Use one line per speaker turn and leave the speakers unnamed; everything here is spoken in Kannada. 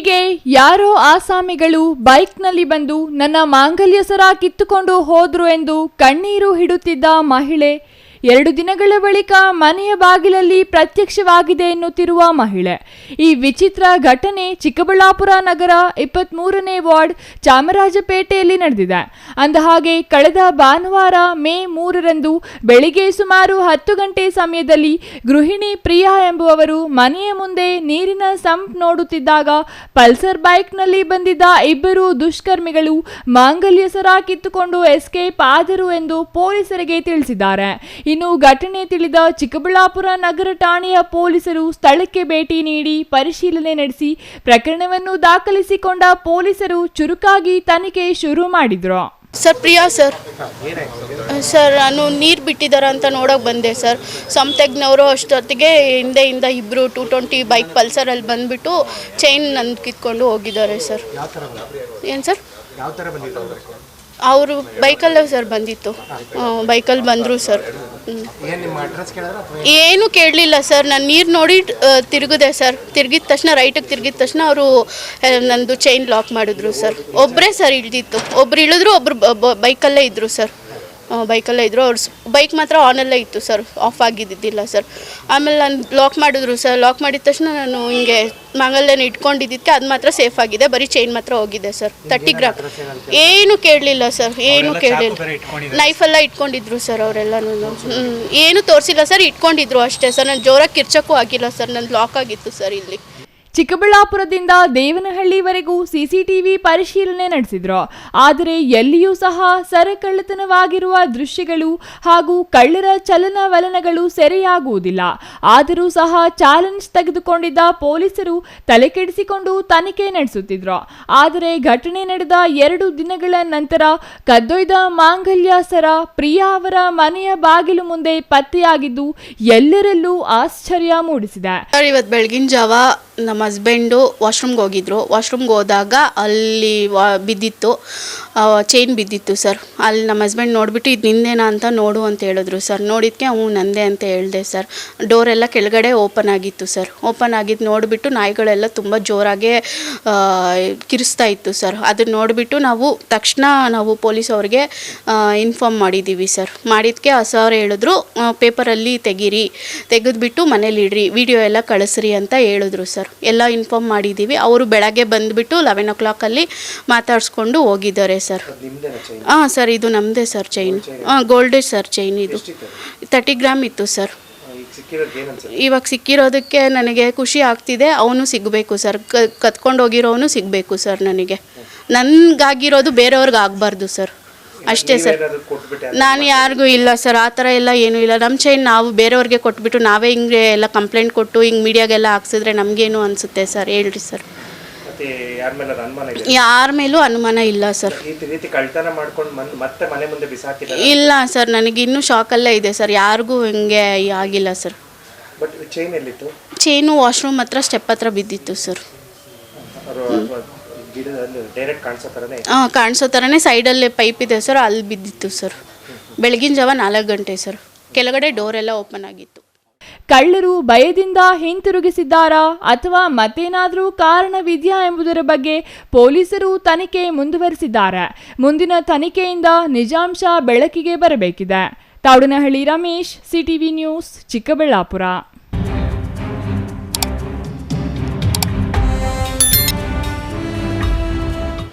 ಹೀಗೆ ಯಾರೋ ಆಸಾಮಿಗಳು ಬೈಕ್ನಲ್ಲಿ ಬಂದು ನನ್ನ ಮಾಂಗಲ್ಯ ಸರ ಕಿತ್ತುಕೊಂಡು ಹೋದ್ರು ಎಂದು ಕಣ್ಣೀರು ಹಿಡುತ್ತಿದ್ದ ಮಹಿಳೆ 2 ದಿನಗಳ ಬಳಿಕ ಮನೆಯ ಬಾಗಿಲಲ್ಲಿ ಪ್ರತ್ಯಕ್ಷವಾಗಿದೆ ಎನ್ನುತ್ತಿರುವ ಮಹಿಳೆ. ಈ ವಿಚಿತ್ರ ಘಟನೆ ಚಿಕ್ಕಬಳ್ಳಾಪುರ ನಗರ 23ನೇ ವಾರ್ಡ್ ಚಾಮರಾಜಪೇಟೆಯಲ್ಲಿ ನಡೆದಿದೆ. ಅಂದಹಾಗೆ ಕಳೆದ ಭಾನುವಾರ ಮೇ 3ರಂದು ಬೆಳಿಗ್ಗೆ ಸುಮಾರು 10 ಗಂಟೆ ಸಮಯದಲ್ಲಿ ಗೃಹಿಣಿ ಪ್ರಿಯಾ ಎಂಬುವವರು ಮನೆಯ ಮುಂದೆ ನೀರಿನ ಸಂಪ್ ನೋಡುತ್ತಿದ್ದಾಗ ಪಲ್ಸರ್ ಬೈಕ್ನಲ್ಲಿ ಬಂದಿದ್ದ 2 ದುಷ್ಕರ್ಮಿಗಳು ಮಾಂಗಲ್ಯ ಸರ ಕಿತ್ತುಕೊಂಡು ಎಸ್ಕೇಪ್ ಆದರು ಎಂದು ಪೊಲೀಸರಿಗೆ ತಿಳಿಸಿದ್ದಾರೆ. ಇನ್ನು ಘಟನೆ ತಿಳಿದ ಚಿಕ್ಕಬಳ್ಳಾಪುರ ನಗರ ಠಾಣೆಯ ಪೊಲೀಸರು ಸ್ಥಳಕ್ಕೆ ಭೇಟಿ ನೀಡಿ ಪರಿಶೀಲನೆ ನಡೆಸಿ ಪ್ರಕರಣವನ್ನು ದಾಖಲಿಸಿಕೊಂಡ ಪೊಲೀಸರು ಚುರುಕಾಗಿ ತನಿಖೆ ಶುರು ಮಾಡಿದ್ರು.
ಸರ್ ಪ್ರಿಯಾ ಸರ್ ನಾನು ನೀರು ಬಿಟ್ಟಿದ್ದಾರೆ ಅಂತ ನೋಡೋಕೆ ಬಂದೆ ಸರ್. ಸಂತೆಗ್ನವರು ಅಷ್ಟೊತ್ತಿಗೆ ಹಿಂದೆಯಿಂದ 2 220 ಬೈಕ್ ಪಲ್ಸರಲ್ಲಿ ಬಂದುಬಿಟ್ಟು ಚೈನ್ ನಂದು ಕಿತ್ಕೊಂಡು ಹೋಗಿದ್ದಾರೆ ಸರ್. ಏನು ಸರ್? ಅವರು ಬೈಕಲ್ಲೇ ಸರ್ ಬಂದಿತ್ತು. ಬೈಕಲ್ಲಿ ಬಂದರು ಸರ್. ಏನು ಕೇಳಲಿಲ್ಲ ಸರ್. ನಾನು ನೀರು ನೋಡಿ ತಿರುಗಿದೆ ಸರ್. ತಿರುಗಿದ ತಕ್ಷಣ ರೈಟಿಗೆ ತಿರುಗಿದ ತಕ್ಷಣ ಅವರು ನಂದು ಚೈನ್ ಲಾಕ್ ಮಾಡಿದ್ರು ಸರ್. ಒಬ್ಬರೇ ಸರ್ ಇಳಿದಿತ್ತು. ಒಬ್ರು ಇಳಿದ್ರು, ಒಬ್ಬರು ಬೈಕಲ್ಲೇ ಇದ್ದರು ಸರ್. ಬೈಕಲ್ಲೇ ಇದ್ದರು. ಅವ್ರು ಬೈಕ್ ಮಾತ್ರ ಆನಲ್ಲೇ ಇತ್ತು ಸರ್, ಆಫ್ ಆಗಿದ್ದಿದ್ದಿಲ್ಲ ಸರ್. ಆಮೇಲೆ ನಾನು ಲಾಕ್ ಮಾಡಿದ್ರು ಸರ್. ಲಾಕ್ ಮಾಡಿದ ತಕ್ಷಣ ನಾನು ಹಿಂಗೆ ಮಾಂಗಲ್ಯನ ಇಟ್ಕೊಂಡಿದ್ದಕ್ಕೆ ಅದು ಮಾತ್ರ ಸೇಫ್ ಆಗಿದೆ. ಬರೀ ಚೈನ್ ಮಾತ್ರ ಹೋಗಿದೆ ಸರ್. 30 ಗ್ರಾಮ್. ಏನು ಕೇಳಲಿಲ್ಲ ಸರ್, ಏನು ಕೇಳಲಿಲ್ಲ. ನೈಫೆಲ್ಲ ಇಟ್ಕೊಂಡಿದ್ರು ಸರ್ ಅವರೆಲ್ಲನೂ. ಏನು ತೋರಿಸಿಲ್ಲ ಸರ್, ಇಟ್ಕೊಂಡಿದ್ರು ಅಷ್ಟೇ ಸರ್. ನಾನು ಜೋರಾಗಿ ಕಿರ್ಚಕ್ಕೂ ಆಗಿಲ್ಲ ಸರ್. ನನ್ನ ಲಾಕ್ ಆಗಿತ್ತು ಸರ್. ಇಲ್ಲಿ
ಚಿಕ್ಕಬಳ್ಳಾಪುರದಿಂದ ದೇವನಹಳ್ಳಿವರೆಗೂ ಸಿಸಿಟಿವಿ ಪರಿಶೀಲನೆ ನಡೆಸಿದ್ರು. ಆದರೆ ಎಲ್ಲಿಯೂ ಸಹ ಸರ ಕಳ್ಳತನವಾಗಿರುವ ದೃಶ್ಯಗಳು ಹಾಗೂ ಕಳ್ಳರ ಚಲನವಲನಗಳು ಸೆರೆಯಾಗುವುದಿಲ್ಲ. ಆದರೂ ಸಹ ಚಾಲೆಂಜ್ ತೆಗೆದುಕೊಂಡಿದ್ದ ಪೊಲೀಸರು ತಲೆಕೆಡಿಸಿಕೊಂಡು ತನಿಖೆ ನಡೆಸುತ್ತಿದ್ರು. ಆದರೆ ಘಟನೆ ನಡೆದ 2 ದಿನಗಳ ನಂತರ ಕದ್ದೊಯ್ದ ಮಾಂಗಲ್ಯ ಸರ ಪ್ರಿಯಾ ಅವರ ಮನೆಯ ಬಾಗಿಲು ಮುಂದೆ ಪತ್ತೆಯಾಗಿದ್ದು ಎಲ್ಲರಲ್ಲೂ ಆಶ್ಚರ್ಯ ಮೂಡಿಸಿದೆ.
ಇವತ್ತು ಬೆಳಗಿನ ಜಾವ ನಮ್ಮ ಹಸ್ಬೆಂಡು ವಾಶ್ರೂಮ್ಗೆ ಹೋಗಿದ್ರು. ವಾಶ್ರೂಮ್ಗೆ ಹೋದಾಗ ಅಲ್ಲಿ ಬಿದ್ದಿತ್ತು, ಚೈನ್ ಬಿದ್ದಿತ್ತು ಸರ್. ಅಲ್ಲಿ ನಮ್ಮ ಹಸ್ಬೆಂಡ್ ನೋಡಿಬಿಟ್ಟು ಇದು ನಿಂದೇನಾ ಅಂತ ನೋಡು ಅಂತ ಹೇಳಿದ್ರು ಸರ್. ನೋಡಿದ್ದಕ್ಕೆ ನಂದೇ ಅಂತ ಹೇಳಿದೆ ಸರ್. ಡೋರೆಲ್ಲ ಕೆಳಗಡೆ ಓಪನ್ ಆಗಿತ್ತು ಸರ್. ಓಪನ್ ಆಗಿದ್ದು ನೋಡಿಬಿಟ್ಟು ನಾಯಿಗಳೆಲ್ಲ ತುಂಬ ಜೋರಾಗೆ ಕಿರಿಸ್ತಾ ಇತ್ತು ಸರ್. ಅದನ್ನ ನೋಡಿಬಿಟ್ಟು ತಕ್ಷಣ ನಾವು ಪೊಲೀಸ್ ಅವ್ರಿಗೆ ಇನ್ಫಾರ್ಮ್ ಮಾಡಿದ್ದೀವಿ ಸರ್. ಮಾಡಿದ್ದಕ್ಕೆ ಸರ್ ಹೇಳಿದ್ರು ಪೇಪರಲ್ಲಿ ತೆಗೆದ್ಬಿಟ್ಟು ಮನೇಲಿ ಇಡ್ರಿ, ವಿಡಿಯೋ ಎಲ್ಲ ಕಳಿಸ್ರಿ ಅಂತ ಹೇಳಿದ್ರು ಸರ್. ಎಲ್ಲ ಇನ್ಫಾರ್ಮ್ ಮಾಡಿದ್ದೀವಿ. ಅವರು ಬೆಳಗ್ಗೆ ಬಂದುಬಿಟ್ಟು 11 o'clock ಮಾತಾಡಿಸ್ಕೊಂಡು ಹೋಗಿದ್ದಾರೆ ಸರ್. ಸರ್ ಇದು ನಮ್ಮದೇ ಸರ್ ಚೈನ್. ಗೋಲ್ಡೇ ಸರ್ ಚೈನ್. ಇದು 30 ಗ್ರಾಮ್ ಇತ್ತು ಸರ್. ಇವಾಗ ಸಿಕ್ಕಿರೋದಕ್ಕೆ ನನಗೆ ಖುಷಿ ಆಗ್ತಿದೆ. ಅವನು ಸಿಗಬೇಕು ಸರ್. ಕತ್ಕೊಂಡು ಹೋಗಿರೋನು ಸಿಗಬೇಕು ಸರ್. ನನಗಾಗಿರೋದು ಬೇರೆಯವ್ರಿಗೆ ಆಗಬಾರ್ದು ಸರ್. ಅಷ್ಟೇ ಸರ್. ನಾನು ಯಾರಿಗೂ ಇಲ್ಲ ಸರ್, ಆ ಥರ ಎಲ್ಲ ಏನೂ ಇಲ್ಲ. ನಮ್ಮ ಚೈನ್ ನಾವು ಬೇರೆಯವ್ರಿಗೆ ಕೊಟ್ಬಿಟ್ಟು ನಾವೇ ಹಿಂಗೆ ಎಲ್ಲ ಕಂಪ್ಲೇಂಟ್ ಕೊಟ್ಟು ಹಿಂಗೆ ಮೀಡಿಯಾಗೆಲ್ಲ ಹಾಕ್ಸಿದ್ರೆ ನಮಗೇನು ಅನಿಸುತ್ತೆ ಸರ್? ಹೇಳ್ರಿ ಸರ್. ಯಾರ ಮೇಲೂ ಅನುಮಾನ ಇಲ್ಲ ಸರ್. ಇಲ್ಲ ಸರ್, ನನಗಿನ್ನೂ ಶಾಕಲ್ಲೇ ಇದೆ ಸರ್. ಯಾರಿಗೂ ಹಿಂಗೆ ಆಗಿಲ್ಲ ಸರ್. ಚೈನು ವಾಶ್ರೂಮ್ ಹತ್ರ ಸ್ಟೆಪ್ ಹತ್ರ ಬಿದ್ದಿತ್ತು ಸರ್. ಕಾಣಿಸೋ ಥರನೇ ಸೈಡಲ್ಲೇ ಪೈಪ್ ಇದೆ ಸರ್, ಅಲ್ಲಿ ಬಿದ್ದಿತ್ತು ಸರ್. ಬೆಳಗಿನ ಜಾವ 4 ಗಂಟೆ ಸರ್. ಕೆಳಗಡೆ ಡೋರೆಲ್ಲ ಓಪನ್ ಆಗಿತ್ತು.
ಕಳ್ಳರು ಭಯದಿಂದ ಹಿಂತಿರುಗಿಸಿದ್ದಾರಾ ಅಥವಾ ಮತ್ತೇನಾದರೂ ಕಾರಣವಿದೆಯಾ ಎಂಬುದರ ಬಗ್ಗೆ ಪೊಲೀಸರು ತನಿಖೆ ಮುಂದುವರಿಸಿದ್ದಾರೆ. ಮುಂದಿನ ತನಿಖೆಯಿಂದ ನಿಜಾಂಶ ಬೆಳಕಿಗೆ ಬರಬೇಕಿದೆ. ತಾವಡನಹಳ್ಳಿ ರಮೇಶ್, ಸಿಟಿವಿ ನ್ಯೂಸ್, ಚಿಕ್ಕಬಳ್ಳಾಪುರ.